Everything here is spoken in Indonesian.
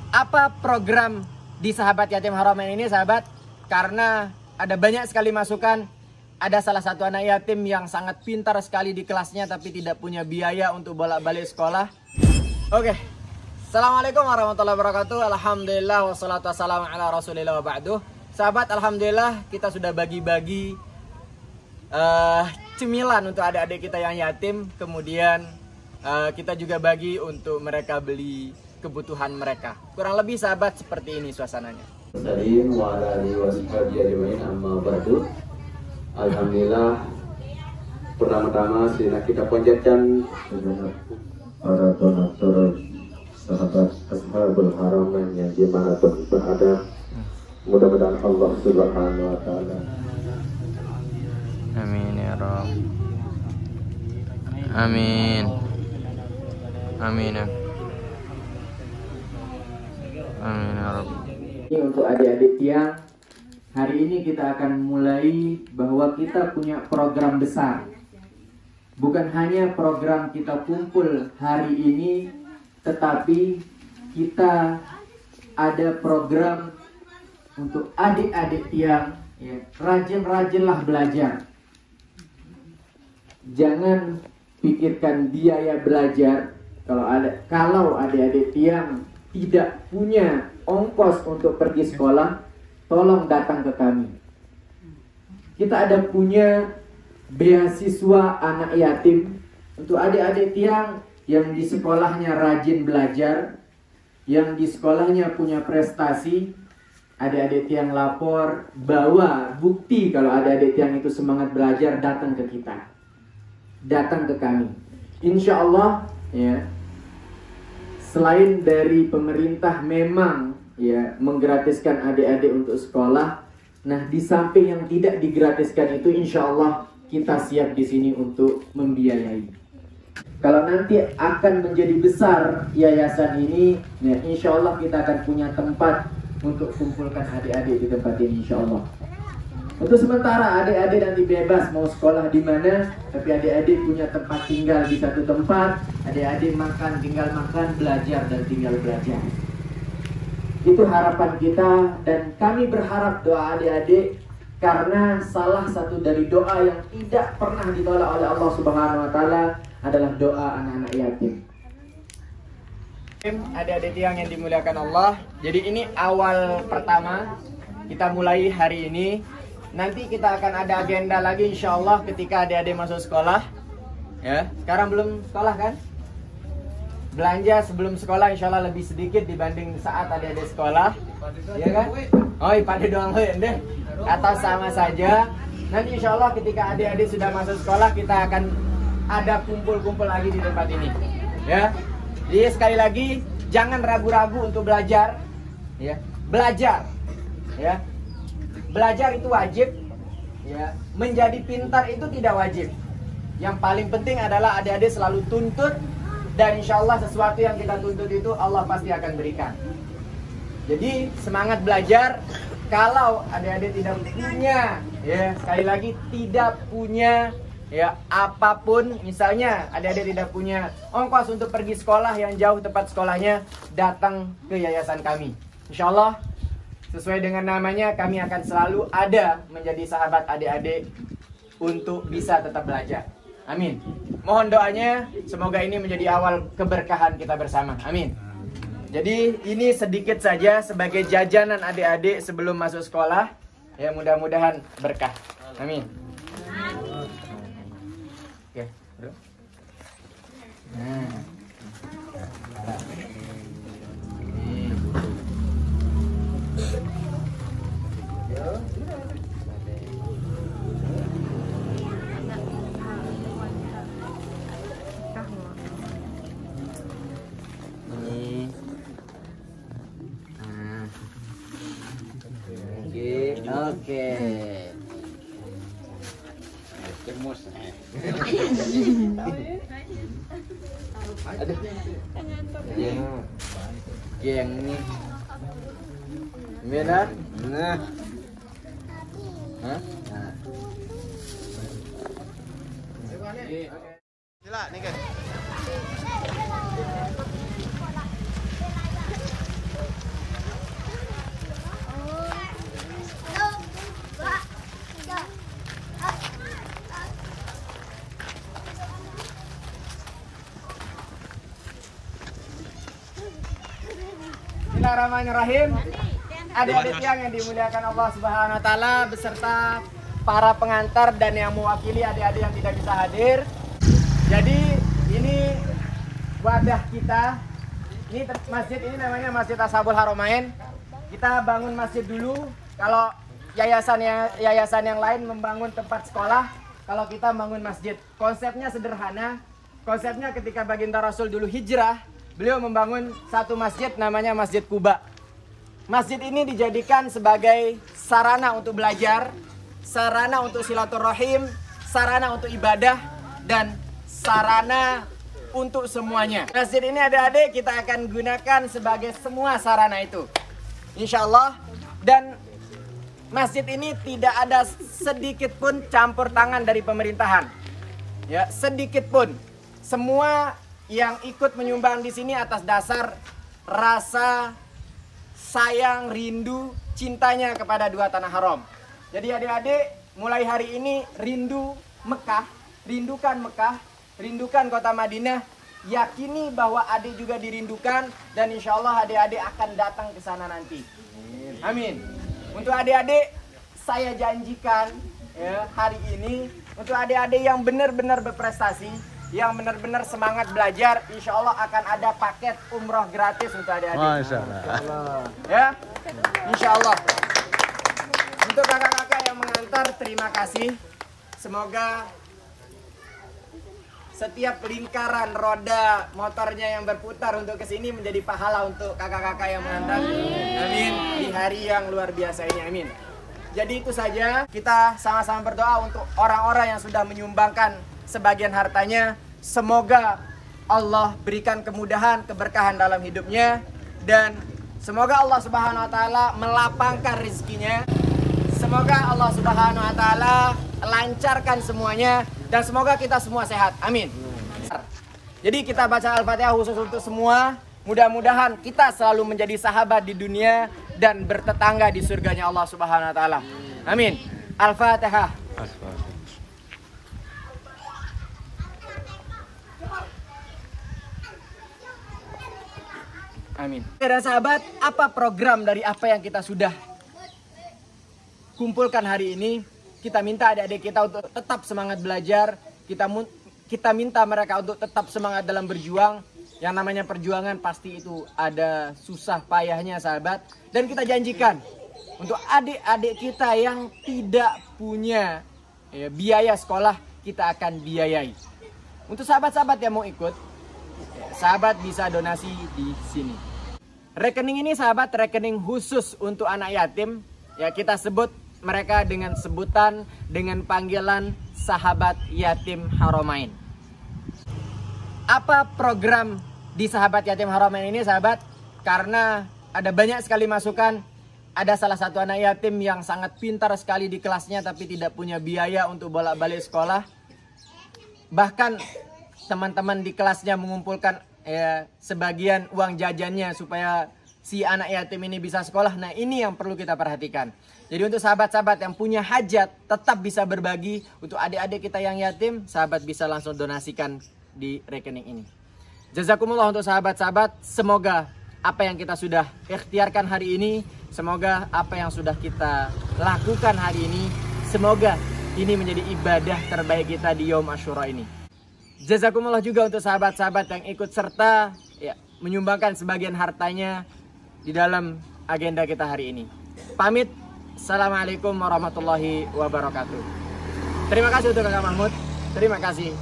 Apa program di Sahabat Yatim Haramain ini, sahabat? Karena ada banyak sekali masukan. Ada salah satu anak yatim yang sangat pintar sekali di kelasnya tapi tidak punya biaya untuk bolak-balik sekolah. Oke. Assalamualaikum warahmatullahi wabarakatuh. Alhamdulillah wassalatu wassalamu ala rasulillah wa ba'duh. Sahabat, alhamdulillah kita sudah bagi-bagi cemilan untuk adik-adik kita yang yatim. Kemudian kita juga bagi untuk mereka beli kebutuhan mereka. Kurang lebih, sahabat, seperti ini suasananya. Alhamdulillah, pertama-tama kita panjatkan para donatur sahabat Ashabul Haramain yang dimanapun berada. Mudah-mudahan Allah Subhanahu wa Ta'ala. Amin ya Rabb. Amin. Amin. Amin ya Rabb. Ini untuk adik-adik yang hari ini kita akan mulai bahwa kita punya program besar. Bukan hanya program kita kumpul hari ini, tetapi kita ada program untuk adik-adik yang rajin-rajinlah belajar. Jangan pikirkan biaya belajar. Kalau adik-adik yang tidak punya ongkos untuk pergi sekolah, tolong datang ke kami. Kita ada punya beasiswa anak yatim untuk adik-adik yang di sekolahnya rajin belajar, yang di sekolahnya punya prestasi. Adik-adik yang lapor, bawa bukti kalau adik-adik yang itu semangat belajar, datang ke kita, datang ke kami. Insya Allah, ya, selain dari pemerintah memang ya menggratiskan adik-adik untuk sekolah, nah di samping yang tidak digratiskan itu, insya Allah kita siap di sini untuk membiayai. Kalau nanti akan menjadi besar yayasan ini, ya insya Allah kita akan punya tempat untuk kumpulkan adik-adik di tempat ini, insya Allah. Untuk sementara adik-adik nanti bebas mau sekolah di mana, tapi adik-adik punya tempat tinggal di satu tempat. Adik-adik makan, tinggal makan, belajar dan tinggal belajar. Itu harapan kita, dan kami berharap doa adik-adik, karena salah satu dari doa yang tidak pernah ditolak oleh Allah Subhanahu wa Ta'ala adalah doa anak-anak yatim. Adik-adik yang dimuliakan Allah, jadi ini awal pertama kita mulai hari ini. Nanti kita akan ada agenda lagi insya Allah ketika adik-adik masuk sekolah. Ya, sekarang belum sekolah kan? Belanja sebelum sekolah insya Allah lebih sedikit dibanding saat adik-adik sekolah, ya kan? Oh, pada doang deh. Atau sama saja. Nanti insya Allah ketika adik-adik sudah masuk sekolah kita akan ada kumpul-kumpul lagi di tempat ini, ya. Jadi sekali lagi jangan ragu-ragu untuk belajar, ya. Belajar, ya. Belajar itu wajib, ya. Menjadi pintar itu tidak wajib. Yang paling penting adalah adik-adik selalu tuntut, dan insya Allah sesuatu yang kita tuntut itu Allah pasti akan berikan. Jadi semangat belajar. Kalau adik-adik tidak punya, ya sekali lagi tidak punya, ya apapun, misalnya adik-adik tidak punya ongkos untuk pergi sekolah yang jauh tempat sekolahnya, datang ke yayasan kami. Insya Allah sesuai dengan namanya, kami akan selalu ada menjadi sahabat adik-adik untuk bisa tetap belajar. Amin. Mohon doanya, semoga ini menjadi awal keberkahan kita bersama. Amin. Jadi ini sedikit saja sebagai jajanan adik-adik sebelum masuk sekolah. Ya mudah-mudahan berkah. Amin. Oke, bro. Nah. Oke. Cemus. Aduh. Geng nih. Benar? Nah. Hah? Nah. Sila, nih kan. Bismillahirrahmanirrahim. Adik-adik yang dimuliakan Allah Subhanahu wa taala beserta para pengantar dan yang mewakili adik-adik yang tidak bisa hadir. Jadi ini wadah kita. Ini masjid ini namanya Masjid Ashabul Haramain. Kita bangun masjid dulu. Kalau yayasan yang lain membangun tempat sekolah, kalau kita bangun masjid. Konsepnya sederhana. Konsepnya ketika baginda Rasul dulu hijrah, beliau membangun satu masjid namanya Masjid Quba. Masjid ini dijadikan sebagai sarana untuk belajar, sarana untuk silaturahim, sarana untuk ibadah, dan sarana untuk semuanya. Masjid ini adik-adik kita akan gunakan sebagai semua sarana itu, insya Allah. Dan masjid ini tidak ada sedikit pun campur tangan dari pemerintahan, ya, sedikit pun. Semua yang ikut menyumbang di sini atas dasar rasa sayang, rindu, cintanya kepada dua tanah haram. Jadi adik-adik mulai hari ini rindu Mekah, rindukan Mekah, rindukan kota Madinah, yakini bahwa adik juga dirindukan, dan insya Allah adik-adik akan datang ke sana nanti. Amin. Untuk adik-adik saya janjikan ya, hari ini untuk adik-adik yang benar-benar berprestasi, yang benar-benar semangat belajar, insya Allah akan ada paket umroh gratis untuk adik-adik. Masya Allah. Ya, insya Allah. Untuk kakak-kakak yang mengantar, terima kasih. Semoga setiap lingkaran roda motornya yang berputar untuk kesini menjadi pahala untuk kakak-kakak yang mengantar. Amin. Di hari yang luar biasa ini, amin. Jadi itu saja, kita sama-sama berdoa untuk orang-orang yang sudah menyumbangkan sebagian hartanya. Semoga Allah berikan kemudahan, keberkahan dalam hidupnya, dan semoga Allah Subhanahu wa taala melapangkan rezekinya. Semoga Allah Subhanahu wa taala lancarkan semuanya, dan semoga kita semua sehat. Amin. Jadi kita baca Al-Fatihah khusus untuk semua. Mudah-mudahan kita selalu menjadi sahabat di dunia dan bertetangga di surganya Allah Subhanahu wa taala. Amin. Al-Fatihah. Amin. Dan sahabat, apa program dari apa yang kita sudah kumpulkan hari ini? Kita minta adik-adik kita untuk tetap semangat belajar. Kita minta mereka untuk tetap semangat dalam berjuang. Yang namanya perjuangan pasti itu ada susah payahnya sahabat. Dan kita janjikan untuk adik-adik kita yang tidak punya biaya sekolah, kita akan biayai. Untuk sahabat-sahabat yang mau ikut, sahabat bisa donasi di sini. Rekening ini sahabat rekening khusus untuk anak yatim. Ya, kita sebut mereka dengan sebutan, dengan panggilan sahabat yatim Haramain. Apa program di sahabat yatim Haramain ini sahabat? Karena ada banyak sekali masukan. Ada salah satu anak yatim yang sangat pintar sekali di kelasnya tapi tidak punya biaya untuk bolak-balik sekolah. Bahkan teman-teman di kelasnya mengumpulkan sebagian uang jajannya supaya si anak yatim ini bisa sekolah. Nah, ini yang perlu kita perhatikan. Jadi untuk sahabat-sahabat yang punya hajat tetap bisa berbagi. Untuk adik-adik kita yang yatim, sahabat bisa langsung donasikan di rekening ini. Jazakumullah untuk sahabat-sahabat. Semoga apa yang kita sudah ikhtiarkan hari ini, semoga apa yang sudah kita lakukan hari ini, semoga ini menjadi ibadah terbaik kita di Yaum Asyura ini. Jazakumullah juga untuk sahabat-sahabat yang ikut serta menyumbangkan sebagian hartanya di dalam agenda kita hari ini. Pamit. Assalamualaikum warahmatullahi wabarakatuh. Terima kasih untuk Kakak Mahmud. Terima kasih.